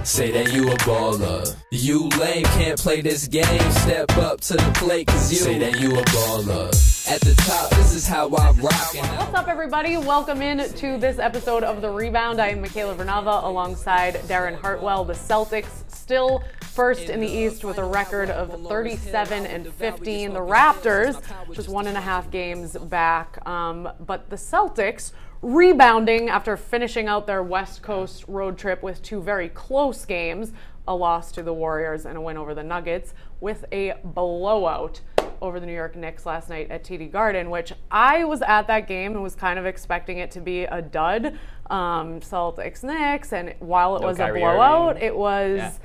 Say that you a baller. You lame, can't play this game. Step up to the plate, cause you say that you a baller. At the top, this is how I rock. What's up, everybody? Welcome in to this episode of The Rebound. I am Michaela Vernava alongside Darren Hartwell. The Celtics still first in the East with a record of 37-15. The Raptors just 1.5 games back. But the Celtics rebounding after finishing out their West Coast road trip with 2 very close games, a loss to the Warriors and a win over the Nuggets, with a blowout over the New York Knicks last night at TD Garden, which I was at that game and was kind of expecting it to be a dud. Celtics Knicks, and while it was a blowout, it was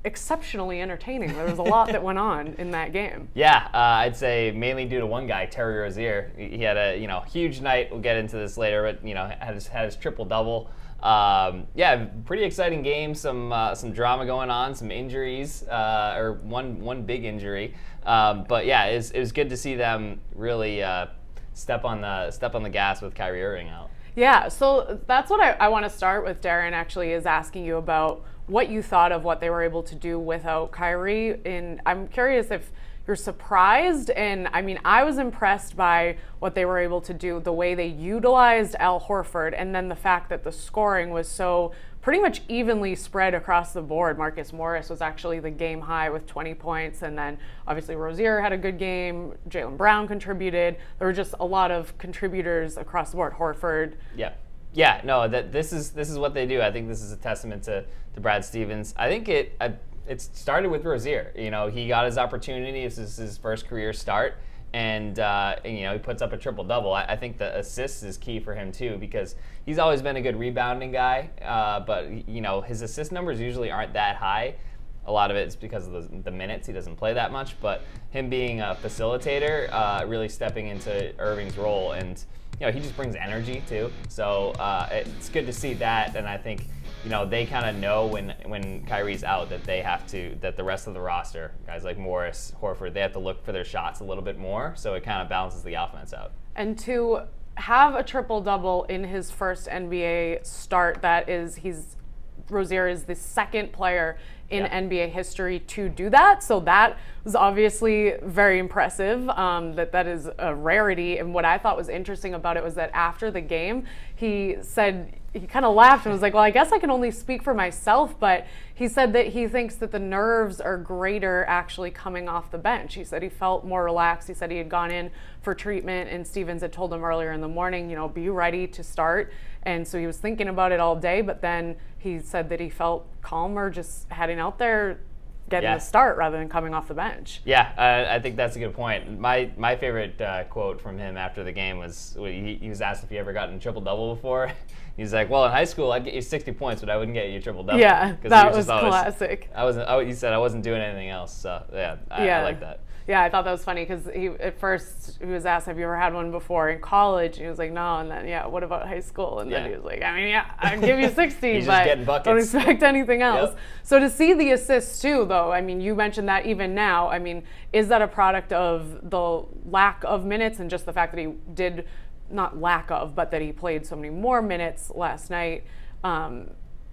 exceptionally entertaining. There was a lot that went on in that game. Yeah, I'd say mainly due to one guy, Terry Rozier. He had a huge night. We'll get into this later, but had his triple double. Yeah, pretty exciting game. Some drama going on, some injuries, or one big injury. But yeah, it was good to see them really step on the gas with Kyrie Irving out. Yeah, so that's what I want to start with, Darren, actually, is asking you about what you thought of what they were able to do without Kyrie. And I'm curious if you're surprised. And I mean, I was impressed by what they were able to do, the way they utilized Al Horford, and then the fact that the scoring was so pretty much evenly spread across the board. Marcus Morris was actually the game high with 20 points, and then obviously Rozier had a good game. Jalen Brown contributed. There were just a lot of contributors across the board. Horford. Yeah, no, this is what they do. I think this is a testament to Brad Stevens. I think it started with Rozier. He got his opportunity. This is his first career start, and he puts up a triple double. I think the assists is key for him too, because he's always been a good rebounding guy, but his assist numbers usually aren't that high. A lot of it is because of the minutes. He doesn't play that much, but him being a facilitator, really stepping into Irving's role, and he just brings energy too. So it's good to see that, and I think they kind of know when Kyrie's out that that the rest of the roster, guys like Morris, Horford, they have to look for their shots a little bit more, so it kind of balances the offense out. And to have a triple-double in his first NBA start, Rozier is the second player in NBA history to do that. So that was obviously very impressive. That is a rarity. And what I thought was interesting about it was that after the game, he said, he kind of laughed and was like, well, I guess I can only speak for myself, but he said that he thinks that the nerves are greater actually coming off the bench. He said he felt more relaxed. He said he had gone in for treatment, and Stevens had told him earlier in the morning, be ready to start. And so he was thinking about it all day, but then he said that he felt calmer just heading out there, getting the start rather than coming off the bench. Yeah, I think that's a good point. My favorite quote from him after the game was he was asked if he ever gotten a triple-double before. He's like, well, in high school, I'd get you 60 points, but I wouldn't get you a triple-double. Yeah, that was classic. He said I wasn't doing anything else, so I like that. Yeah, I thought that was funny because at first he was asked, have you ever had one before in college? And he was like, no. And then, what about high school? And then he was like, I'd give you 60, but don't expect anything else. Yep. So to see the assists too, though, I mean, you mentioned that even now, I mean, is that a product of the lack of minutes and just the fact that he did, not lack of, but that he played so many more minutes last night?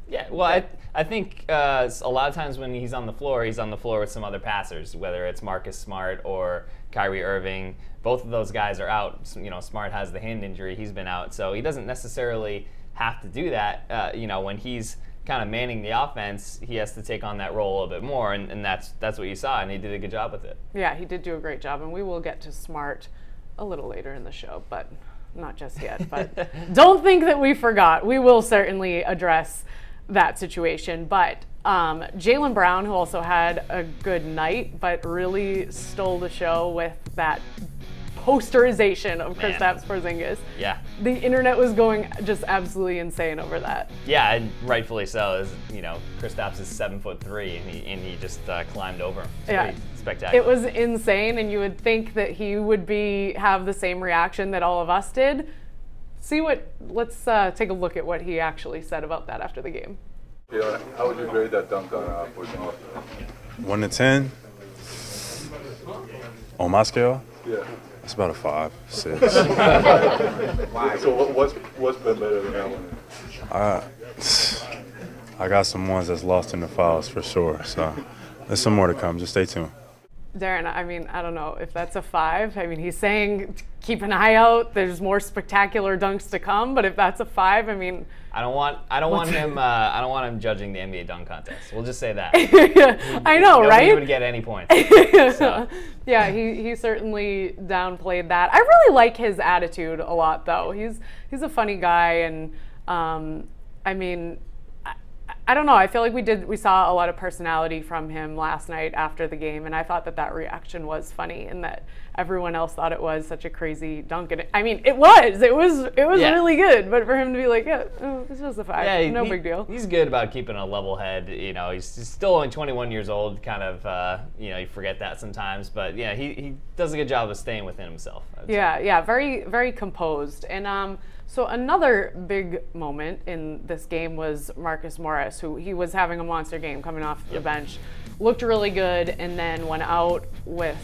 Yeah, well, I think a lot of times when he's on the floor with some other passers, whether it's Marcus Smart or Kyrie Irving. Both of those guys are out. Smart has the hand injury; he's been out, so he doesn't necessarily have to do that. When he's kind of manning the offense, he has to take on that role a little bit more, and that's what you saw, and he did a good job with it. Yeah, he did do a great job, and we will get to Smart a little later in the show, but not just yet. But don't think that we forgot. We will certainly address that situation. But Jalen Brown, who also had a good night, but really stole the show with that posterization of Kristaps Porzingis. Yeah. The internet was going just absolutely insane over that. Yeah, and rightfully so. Kristaps is 7'3", and he just climbed over him. It's pretty spectacular. It was insane, and you would think that he would have the same reaction that all of us did. Let's take a look at what he actually said about that after the game. Yeah, how would you grade that dunk on Porzingis? 1 to 10? On my scale? Yeah. It's about a 5, 6. So what's been better than that one? I got some ones that's lost in the files for sure. So there's some more to come. Just stay tuned. Darren, I mean, I don't know if that's a 5. I mean, he's saying keep an eye out. There's more spectacular dunks to come. But if that's a 5, I mean, I don't want him judging the NBA dunk contest. We'll just say that. I know, right? Nobody would get any points. So. Yeah, he certainly downplayed that. I really like his attitude a lot, though. He's a funny guy, and I mean, I don't know. I feel like we saw a lot of personality from him last night after the game, and I thought that reaction was funny, and that everyone else thought it was such a crazy dunk. And I mean, it was really good. But for him to be like, yeah, it's just a 5, no big deal. He's good about keeping a level head. You know, he's still only 21 years old. Kind of, you forget that sometimes. But yeah, he does a good job of staying within himself. Yeah, very, very composed. And so another big moment in this game was Marcus Morris, who he was having a monster game coming off the bench, looked really good, and then went out with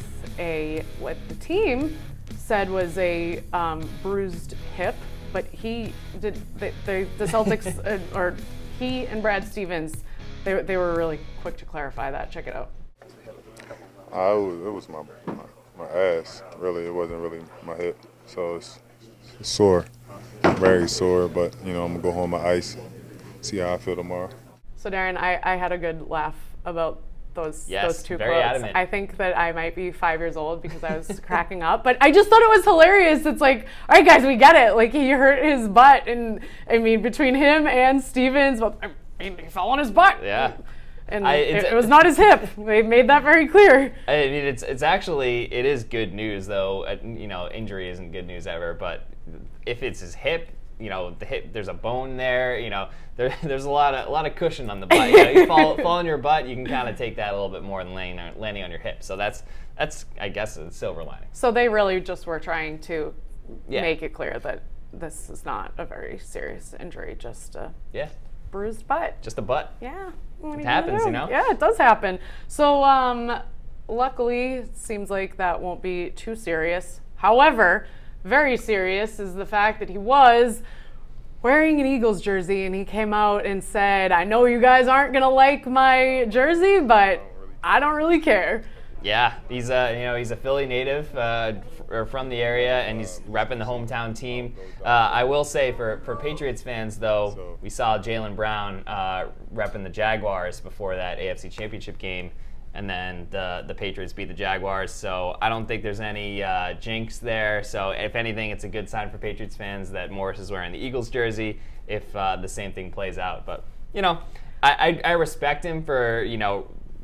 what the team said was a bruised hip, but the Celtics or he and Brad Stevens, they were really quick to clarify that. Check it out. It was my ass. Really, it wasn't really my hip, so it's sore. Very sore, but I'm gonna go home with ice, see how I feel tomorrow. So Darren, I had a good laugh about those two very quotes. Adamant. I think that I might be 5 years old because I was cracking up, but I just thought it was hilarious. It's like, all right, guys, we get it. Like, he hurt his butt, and I mean, between him and Stevens, well, I mean, he fell on his butt. Yeah. And it was not his hip. They made that very clear. I mean, it's actually, it is good news, though. Injury isn't good news ever, but if it's his hip, the hip, there's a bone there. There's a lot of cushion on the butt. You fall on your butt, you can kind of take that a little bit more than landing on your hip. So that's I guess a silver lining. So they really just were trying to make it clear that this is not a very serious injury, just a bruised butt. Just a butt. Yeah. It happens, Yeah, it does happen. So luckily, it seems like that won't be too serious. However, very serious is the fact that he was wearing an Eagles jersey, and he came out and said, I know you guys aren't going to like my jersey, but I don't really care. Yeah, he's a Philly native from the area, and he's repping the hometown team. I will say for Patriots fans, though, we saw Jalen Brown repping the Jaguars before that AFC Championship game, and then the Patriots beat the Jaguars. So I don't think there's any jinx there. So if anything, it's a good sign for Patriots fans that Morris is wearing the Eagles jersey if the same thing plays out. But I respect him for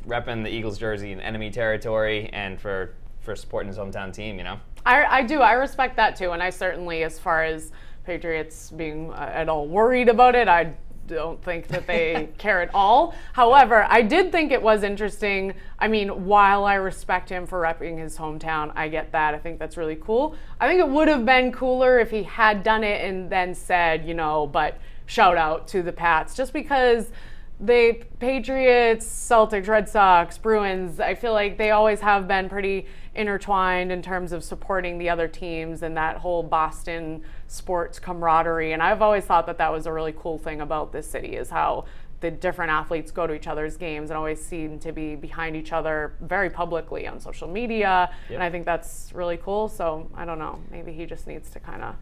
repping the Eagles jersey in enemy territory and for supporting his hometown team. I do. I respect that too, and I certainly, as far as Patriots being at all worried about it, I don't think that they care at all. However, I did think it was interesting. I mean, while I respect him for repping his hometown, I get that. I think that's really cool. I think it would have been cooler if he had done it and then said, but shout out to the Pats, just because the Patriots, Celtics, Red Sox, Bruins, I feel like they always have been pretty intertwined in terms of supporting the other teams and that whole Boston sports camaraderie. And I've always thought that was a really cool thing about this city, is how the different athletes go to each other's games and always seem to be behind each other very publicly on social media. Yep. And I think that's really cool. So I don't know, maybe he just needs to kind of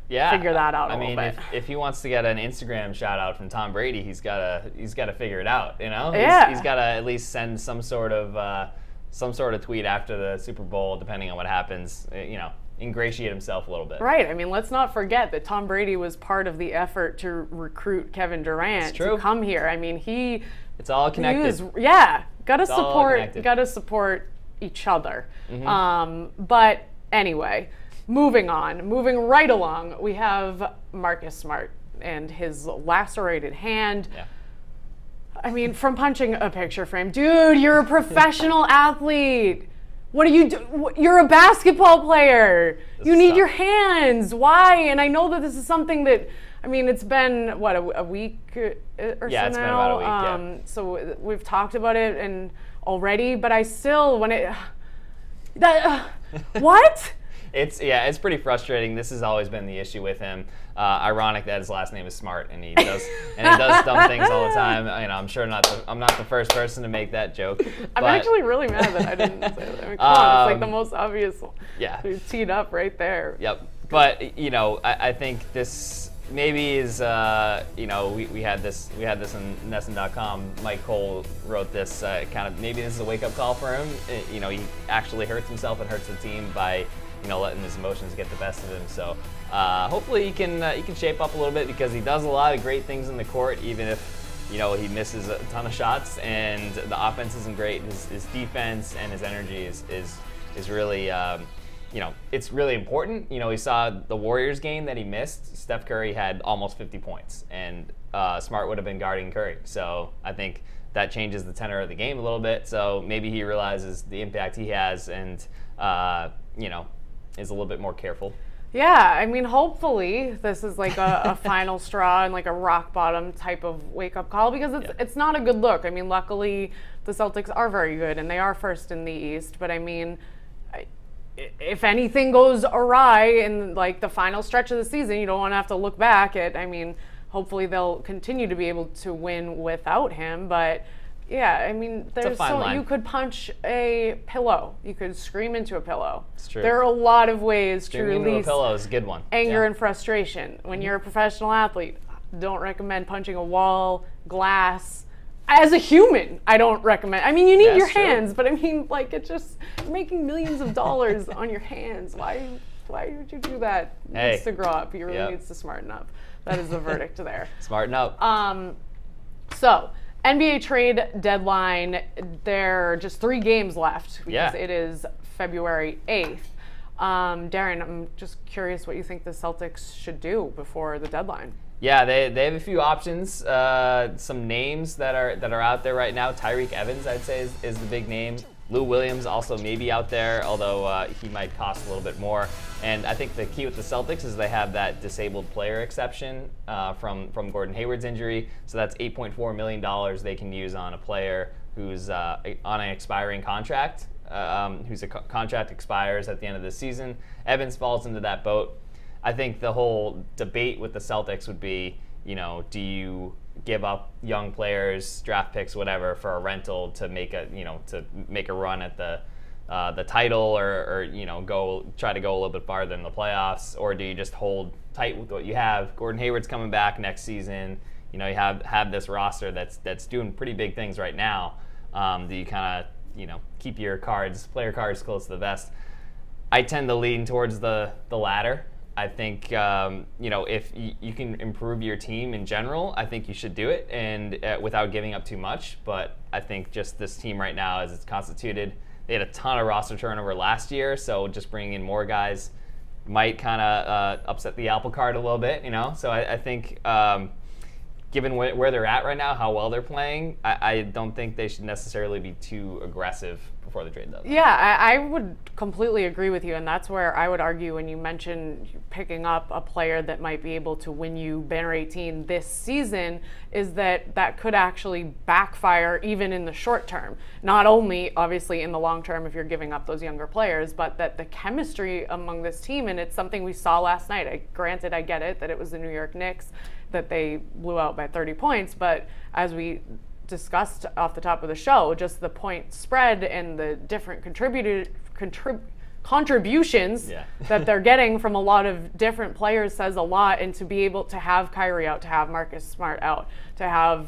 figure that out a little bit. If he wants to get an Instagram shout out from Tom Brady, he's got to figure it out. Yeah. He's got to at least send some sort of tweet after the Super Bowl, depending on what happens. Ingratiate himself a little bit. Right. I mean, let's not forget that Tom Brady was part of the effort to recruit Kevin Durant to come here. I mean, it's all connected. Got to support each other. Mm-hmm. But anyway. Moving right along, we have Marcus Smart and his lacerated hand. Yeah. I mean, from punching a picture frame. Dude, you're a professional athlete. What do you do? You're a basketball player. You need your hands. Why? And I know that this is something that, I mean, it's been, a week or so now? Yeah, it's been about a week, So we've talked about it already, but I still, what? It's pretty frustrating. This has always been the issue with him. Ironic that his last name is Smart, and he does dumb things all the time. I'm sure I'm not the first person to make that joke. I'm actually really mad that I didn't say that. I mean, come on, it's like the most obvious one. Yeah. It's teed up right there. Yep. But I think this maybe is we had this in Nesson.com. Mike Cole wrote this kind of maybe this is a wake up call for him. He actually hurts himself and hurts the team by letting his emotions get the best of him. So hopefully he can shape up a little bit, because he does a lot of great things in the court, even if he misses a ton of shots and the offense isn't great. His defense and his energy is really. It's really important. We saw the Warriors game that he missed. Steph Curry had almost 50 points, and Smart would have been guarding Curry. So I think that changes the tenor of the game a little bit. So maybe he realizes the impact he has and, is a little bit more careful. Yeah, I mean, hopefully this is like a final straw and like a rock bottom type of wake-up call, because it's not a good look. I mean, luckily the Celtics are very good, and they are first in the East. But I mean, if anything goes awry in like the final stretch of the season, you don't want to have to look back at, hopefully they'll continue to be able to win without him. But yeah, I mean, there's you could punch a pillow. You could scream into a pillow. It's true. There are a lot of ways to Screaming release into a pillow is a good one. Anger and frustration. When you're a professional athlete, don't recommend punching a wall, glass. As a human, I don't recommend. I mean, you need your hands, but I mean, like, it's just making millions of dollars on your hands. Why would you do that? He needs to grow up. He really needs to smarten up. That is the verdict there. Smarten up. So, NBA trade deadline, there are just 3 games left, because it is February 8th. Darren, I'm just curious what you think the Celtics should do before the deadline. Yeah, they have a few options. Some names that are out there right now. Tyreke Evans, I'd say, is the big name. Lou Williams also maybe out there, although he might cost a little bit more. And I think the key with the Celtics is they have that disabled player exception from Gordon Hayward's injury. So that's $8.4 million they can use on a player who's on an expiring contract, whose contract expires at the end of the season. Evans falls into that boat. I think the whole debate with the Celtics would be, do you give up young players, draft picks, whatever, for a rental to make a run at the title, or try to go a little bit farther in the playoffs, or do you just hold tight with what you have? Gordon Hayward's coming back next season. You have this roster that's doing pretty big things right now. Do you kind of keep your player cards close to the vest? I tend to lean towards the latter. I think, if you can improve your team in general, I think you should do it, and without giving up too much. But I think just this team right now, as it's constituted, they had a ton of roster turnover last year, so just bringing in more guys might kind of upset the apple cart a little bit, So I think, given where they're at right now, how well they're playing, I don't think they should necessarily be too aggressive before the trade deadline. Yeah, I would completely agree with you, and that's where I would argue when you mention picking up a player that might be able to win you banner 18 this season, is that could actually backfire even in the short term. Not only, obviously, in the long term if you're giving up those younger players, but that the chemistry among this team, and it's something we saw last night. Granted, I get it that it was the New York Knicks that they blew out by 30 points, but as we discussed off the top of the show, just the point spread and the different contributions that they're getting from a lot of different players says a lot. And to be able to have Kyrie out, to have Marcus Smart out, to have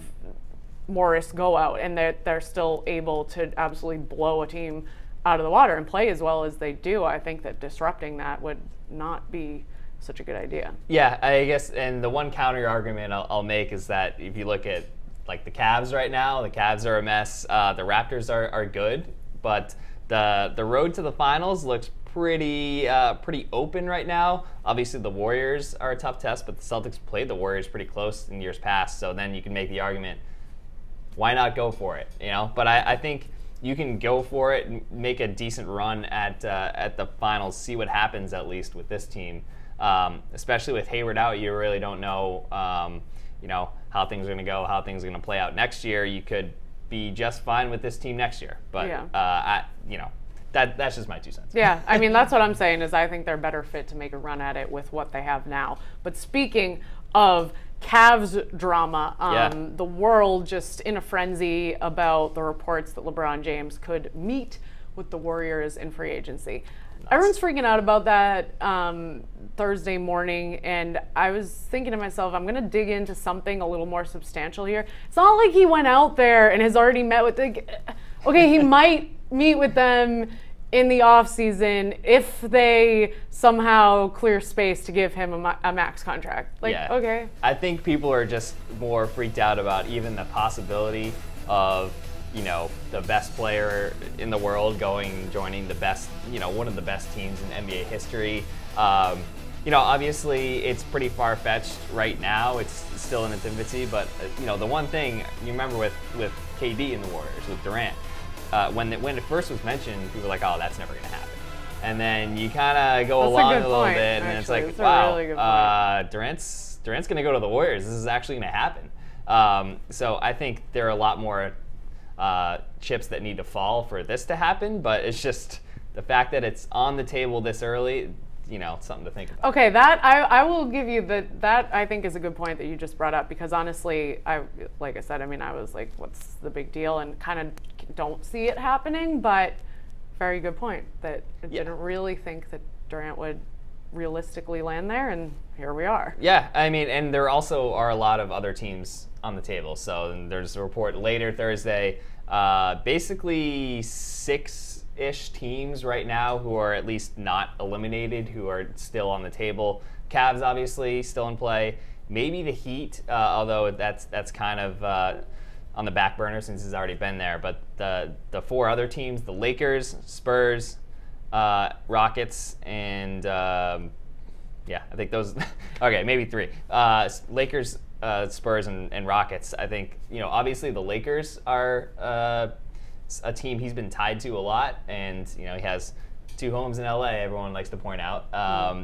Morris go out, and they're still able to absolutely blow a team out of the water and play as well as they do, I think that disrupting that would not be such a good idea. Yeah, I guess, and the one counter argument I'll make is that if you look at like the Cavs right now, the Cavs are a mess. The Raptors are good, but the road to the finals looks pretty open right now. Obviously, the Warriors are a tough test, but the Celtics played the Warriors pretty close in years past. So then you can make the argument, why not go for it? But I think you can go for it and make a decent run at the finals. See what happens at least with this team. Especially with Hayward out, you really don't know, how things are going to go, how things are going to play out next year. You could be just fine with this team next year, but that's just my 2 cents. Yeah, I mean, that's what I'm saying is I think they're better fit to make a run at it with what they have now. But speaking of Cavs drama, the world just in a frenzy about the reports that LeBron James could meet with the Warriors in free agency. Everyone's freaking out about that Thursday morning, and I was thinking to myself, I'm going to dig into something a little more substantial here. It's not like he went out there and has already met with okay, he might meet with them in the offseason if they somehow clear space to give him a max contract. Okay. I think people are just more freaked out about even the possibility of the best player in the world joining the best, one of the best teams in NBA history. Obviously it's pretty far-fetched right now. It's still in its infancy, but the one thing you remember with KD and the Warriors, with Durant, when it first was mentioned, people were like, oh, that's never going to happen. And then you kind of go along a little bit, and then it's like, wow, Durant's going to go to the Warriors. This is actually going to happen. So I think there are a lot more chips that need to fall for this to happen, but it's just the fact that it's on the table this early, something to think about. Okay, that I will give you that I think is a good point that you just brought up, because honestly, like I said, I mean, I was like, what's the big deal, and kind of don't see it happening, but very good point that I didn't really think that Durant would realistically land there, and here we are. Yeah, I mean, and there also are a lot of other teams on the table. So there's a report later Thursday, basically 6-ish teams right now who are at least not eliminated, who are still on the table. Cavs obviously still in play. Maybe the Heat, although that's kind of on the back burner since he's already been there. But the 4 other teams, the Lakers, Spurs, Rockets, and I think those. Okay, maybe 3. Lakers, Spurs, and Rockets. I think obviously the Lakers are a team he's been tied to a lot, and he has 2 homes in LA. Everyone likes to point out,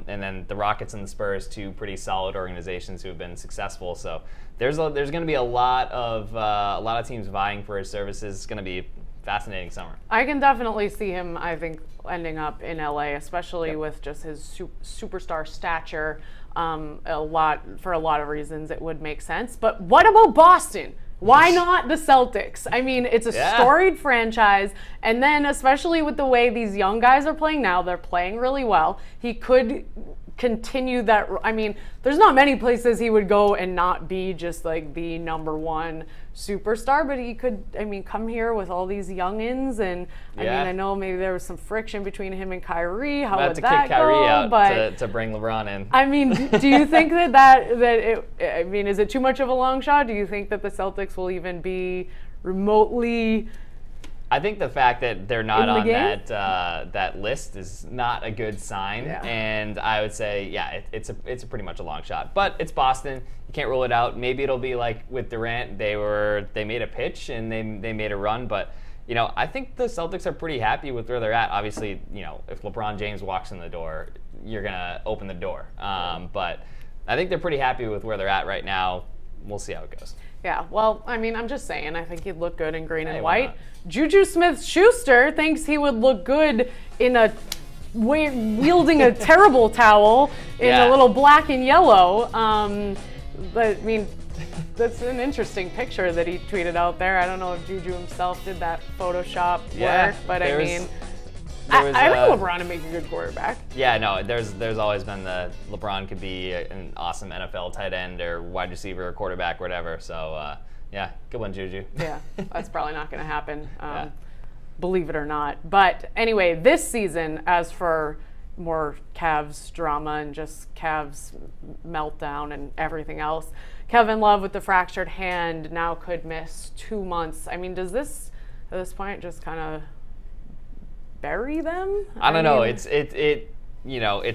and then the Rockets and the Spurs, 2 pretty solid organizations who have been successful. So there's going to be a lot of teams vying for his services. It's going to be a fascinating summer. I can definitely see him, I think, ending up in LA, especially with just his superstar stature. For a lot of reasons, it would make sense. But what about Boston? Why not the Celtics? I mean, it's a storied franchise, and then especially with the way these young guys are playing now, they're playing really well. He could continue that. I mean, there's not many places he would go and not be just like the #1 superstar, but he could, come here with all these youngins, and I know maybe there was some friction between him and Kyrie. How would that go? Kick Kyrie out to bring LeBron in. I mean, do you think that is it too much of a long shot? Do you think that the Celtics will even be remotely? I think the fact that they're not on that list is not a good sign, and I would say, it's a pretty much a long shot. But it's Boston; you can't rule it out. Maybe it'll be like with Durant; they made a pitch and they made a run. But I think the Celtics are pretty happy with where they're at. Obviously, if LeBron James walks in the door, you're gonna open the door. But I think they're pretty happy with where they're at right now. We'll see how it goes. Yeah, well, I'm just saying, I think he'd look good in green and white. Juju Smith-Schuster thinks he would look good in wielding a terrible towel in a little black and yellow. But that's an interesting picture that he tweeted out there. I don't know if Juju himself did that Photoshop work, but I think LeBron would make a good quarterback. Yeah, no, there's always been the LeBron could be an awesome NFL tight end or wide receiver or quarterback, whatever. So, good one, Juju. Yeah, that's probably not going to happen, believe it or not. But anyway, this season, as for more Cavs drama and just Cavs meltdown and everything else, Kevin Love with the fractured hand now could miss 2 months. Does this, at this point, just kind of bury them? I don't know. It's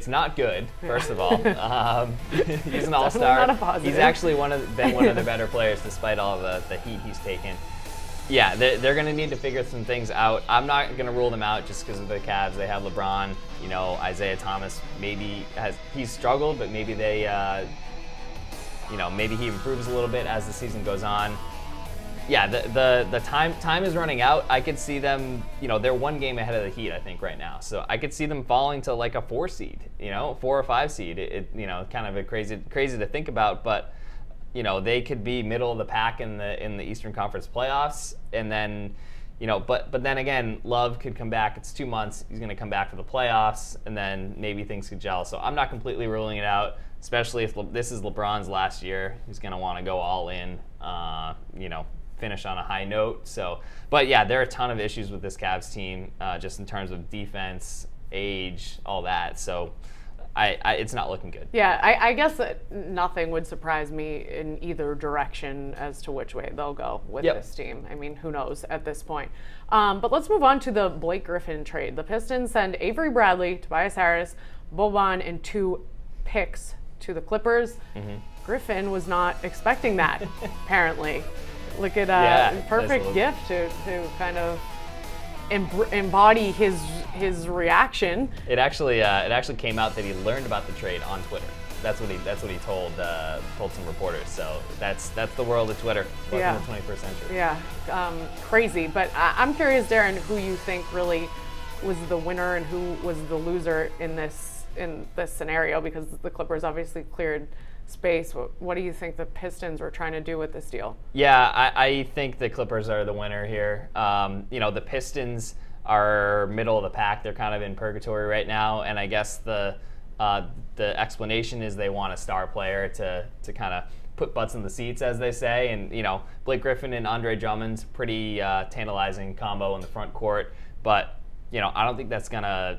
not good. First of all, he's an all-star. He's actually been one of the better players despite all the heat he's taken. Yeah, they're going to need to figure some things out. I'm not going to rule them out just because of the Cavs. They have LeBron. Isaiah Thomas. Maybe he's struggled, but maybe maybe he improves a little bit as the season goes on. Yeah, the time is running out. I could see them, they're one game ahead of the Heat, I think, right now. So I could see them falling to like a 4 seed, 4 or 5 seed. Kind of a crazy to think about, but they could be middle of the pack in the Eastern Conference playoffs, and then, but then again, Love could come back. It's 2 months. He's going to come back for the playoffs, and then maybe things could gel. So I'm not completely ruling it out, especially if this is LeBron's last year. He's going to want to go all in, finish on a high note. So, but yeah, there are a ton of issues with this Cavs team, just in terms of defense, age, all that. So it's not looking good. Yeah, I guess that nothing would surprise me in either direction as to which way they'll go with this team. I mean, who knows at this point. But let's move on to the Blake Griffin trade. The Pistons send Avery Bradley, Tobias Harris, Boban, and 2 picks to the Clippers. Griffin was not expecting that, apparently. Look at perfect gift to kind of embody his reaction. It actually came out that he learned about the trade on Twitter. That's what he told some reporters. So that's the world of Twitter. Welcome to the 21st century. Yeah, crazy. But I'm curious, Darren, who you think really was the winner and who was the loser in this scenario, because the Clippers obviously cleared space. What do you think the Pistons were trying to do with this deal? Yeah, I think the Clippers are the winner here. The Pistons are middle of the pack. They're kind of in purgatory right now, and I guess the explanation is they want a star player to kind of put butts in the seats, as they say. And Blake Griffin and Andre Drummond's pretty tantalizing combo in the front court, but I don't think that's gonna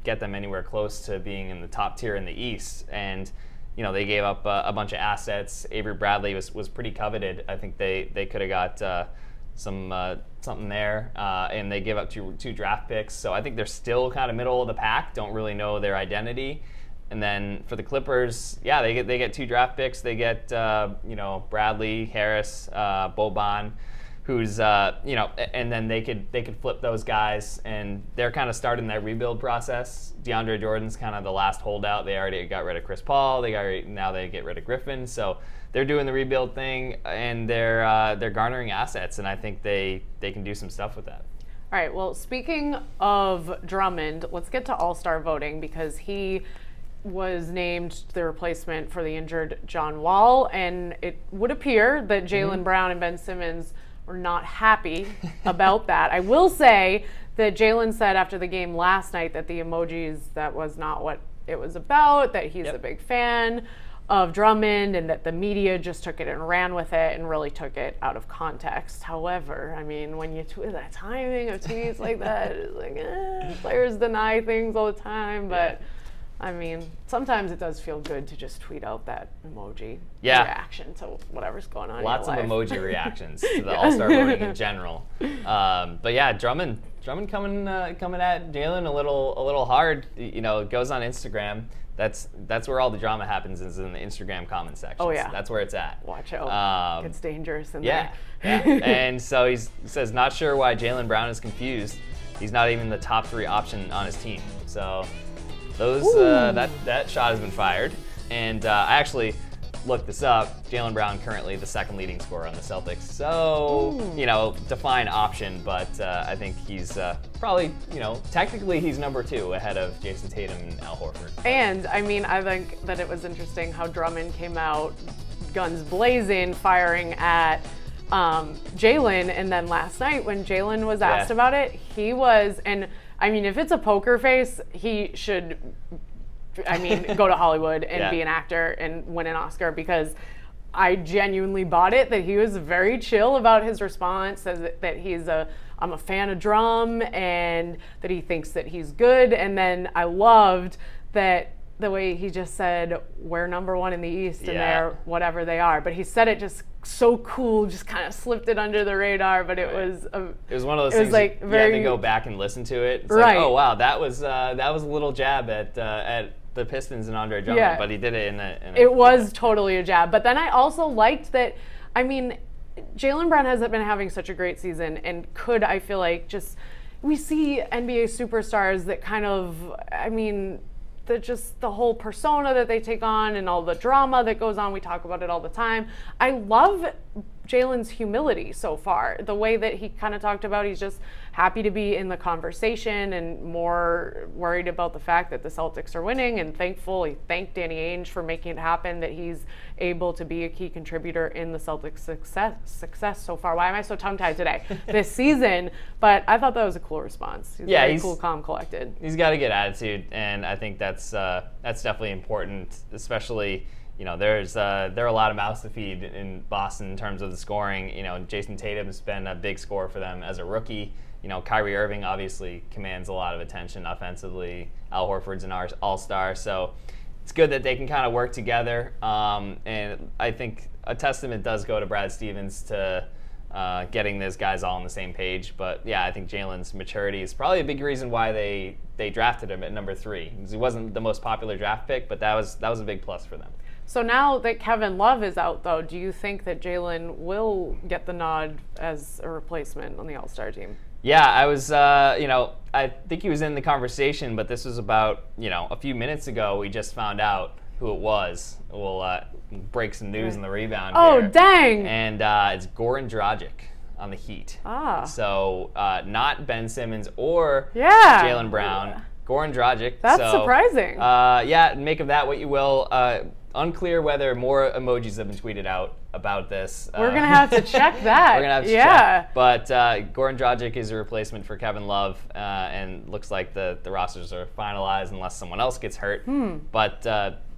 get them anywhere close to being in the top tier in the East. And they gave up a bunch of assets. Avery Bradley was pretty coveted. I think they could have got something there, and they gave up two draft picks. So I think they're still kind of middle of the pack. Don't really know their identity. And then for the Clippers, they get 2 draft picks. They get Bradley, Harris, Boban, who's and then they could flip those guys, and they're kind of starting that rebuild process. DeAndre Jordan's kind of the last holdout. They already got rid of Chris Paul. Now they get rid of Griffin. So they're doing the rebuild thing, and they're garnering assets, and I think they can do some stuff with that. All right. Well, speaking of Drummond, let's get to All-Star voting, because he was named the replacement for the injured John Wall, and it would appear that Jalen Brown and Ben Simmons were not happy about that. I will say that Jalen said after the game last night that the emojis, that was not what it was about, that he's a big fan of Drummond, and that the media just took it and ran with it and really took it out of context. However, I mean, when you tweet that timing of tweets like that, it's like, players deny things all the time, but I mean, sometimes it does feel good to just tweet out that emoji reaction to whatever's going on. Lots in your of life. emoji reactions to the All-Star voting in general. But yeah, Drummond coming at Jalen a little hard. It goes on Instagram. That's where all the drama happens, is in the Instagram comment section. Oh yeah, that's where it's at. Watch out, it's dangerous in there. Yeah. And so he says, not sure why Jalen Brown is confused. He's not even the top 3 option on his team. So that shot has been fired. And I actually looked this up. Jalen Brown currently the 2nd leading scorer on the Celtics. So, define option, but I think he's probably, technically he's number 2 ahead of Jason Tatum and Al Horford. And I mean, I think that it was interesting how Drummond came out guns blazing, firing at Jalen, and then last night when Jalen was asked about it, he was, and I mean, if it's a poker face, he should, go to Hollywood and be an actor and win an Oscar, because I genuinely bought it that he was very chill about his response, says that I'm a fan of Drum, and that he thinks that he's good. And then I loved that the way he just said, we're number 1 in the East, and they're whatever they are. But he said it just so cool, just kind of slipped it under the radar. But it was one of those things like you had to go back and listen to it. It's like, oh wow, that was a little jab at the Pistons and Andre Drummond. Yeah. But he did it in a it was totally a jab. But then I also liked that. I mean, Jalen Brown hasn't been having such a great season, and I feel like we see NBA superstars that kind of, the whole persona that they take on and all the drama that goes on. We talk about it all the time. I love Jalen's humility so far. The way that he kind of talked about he's just happy to be in the conversation and more worried about the fact that the Celtics are winning and thankful. He thanked Danny Ainge for making it happen, that he's able to be a key contributor in the Celtics' success so far. Why am I so tongue-tied today? This season. But I thought that was a cool response. He's very cool, calm, collected. He's got a good attitude, and I think that's definitely important, especially, you know, there are a lot of mouths to feed in Boston in terms of the scoring. You know, Jason Tatum's been a big scorer for them as a rookie. You know, Kyrie Irving obviously commands a lot of attention offensively. Al Horford's an all-star, so it's good that they can kind of work together. And I think a testament does go to Brad Stevens to getting those guys all on the same page. But yeah, I think Jalen's maturity is probably a big reason why they drafted him at number 3. He wasn't the most popular draft pick, but that was a big plus for them. So now that Kevin Love is out, though, do you think that Jalen will get the nod as a replacement on the All-Star team? Yeah, I was, you know, I think he was in the conversation, but this was about, you know, a few minutes ago. We just found out who it was. We'll break some news in the rebound. Oh, here. dang! And it's Goran Dragic on the Heat. Ah. So not Ben Simmons or Yeah. Jalen Brown. Goran Dragic. That's surprising. Yeah, make of that what you will. Unclear whether more emojis have been tweeted out about this. We're going to have to check that. We're going to have to check. But Goran Dragic is a replacement for Kevin Love, and looks like the rosters are finalized unless someone else gets hurt. But,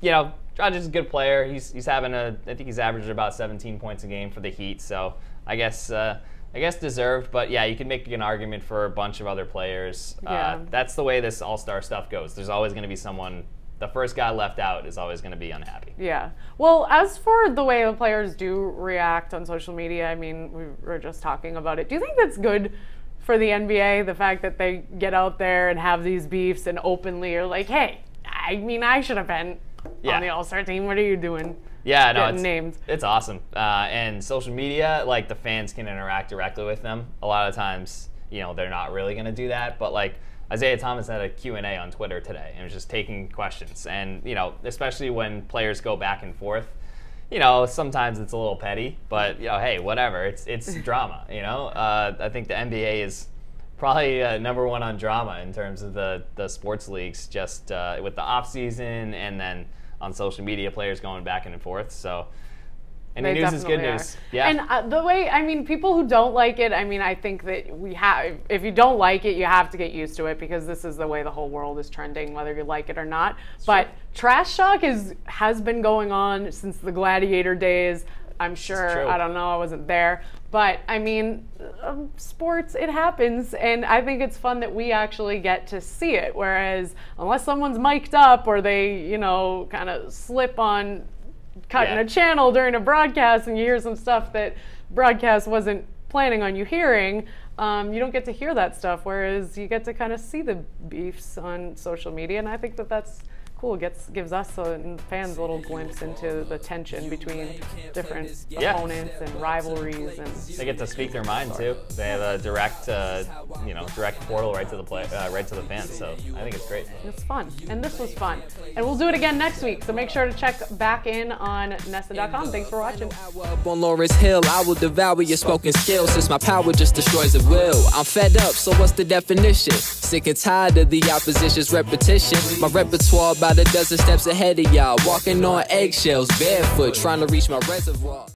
you know, Dragic's a good player. He's having I think he's averaged about 17 points a game for the Heat, so I guess deserved. But yeah, you can make an argument for a bunch of other players. Yeah. That's the way this all-star stuff goes. There's always going to be someone. The first guy left out is always going to be unhappy. Yeah. Well, as for the way the players do react on social media, I mean, we were just talking about it. Do you think that's good for the NBA, the fact that they get out there and have these beefs and openly are like, hey, I mean, I should have been on the All-Star team. What are you doing? Yeah, no, it's awesome. And social media, like, the fans can interact directly with them. A lot of times, you know, they're not really going to do that, but, like, Isaiah Thomas had a Q&A on Twitter today and was just taking questions. And, you know, especially when players go back and forth, you know, sometimes it's a little petty, but, you know, hey, whatever. It's drama, you know. I think the NBA is probably number 1 on drama in terms of the sports leagues, just with the off season and then on social media, players going back and forth. So any news is good news. Yeah. And the way, I mean, people who don't like it, I mean, I think that if you don't like it, you have to get used to it because this is the way the whole world is trending, whether you like it or not. But trash talk has been going on since the Gladiator days. I'm sure, I don't know, I wasn't there. But, I mean, sports, it happens. And I think it's fun that we actually get to see it. Whereas, unless someone's mic'd up or they, you know, kind of slip on cutting a channel during a broadcast and you hear some stuff that broadcast wasn't planning on you hearing, you don't get to hear that stuff, whereas you get to kind of see the beefs on social media, and I think that that's cool. It gives us and fans a little glimpse into the tension between different opponents and rivalries, and they get to speak their mind too. They have a direct portal right to the fans. So I think it's great. It's fun, and this was fun, and we'll do it again next week. So make sure to check back in on Nessa.com. Thanks for watching. Up on Lawrence Hill, I will devour your spoken skills since my power just destroys at will. I'm fed up, so what's the definition? Sick and tired of the opposition's repetition. My repertoire about a dozen steps ahead of y'all, walking on eggshells, barefoot, trying to reach my reservoir.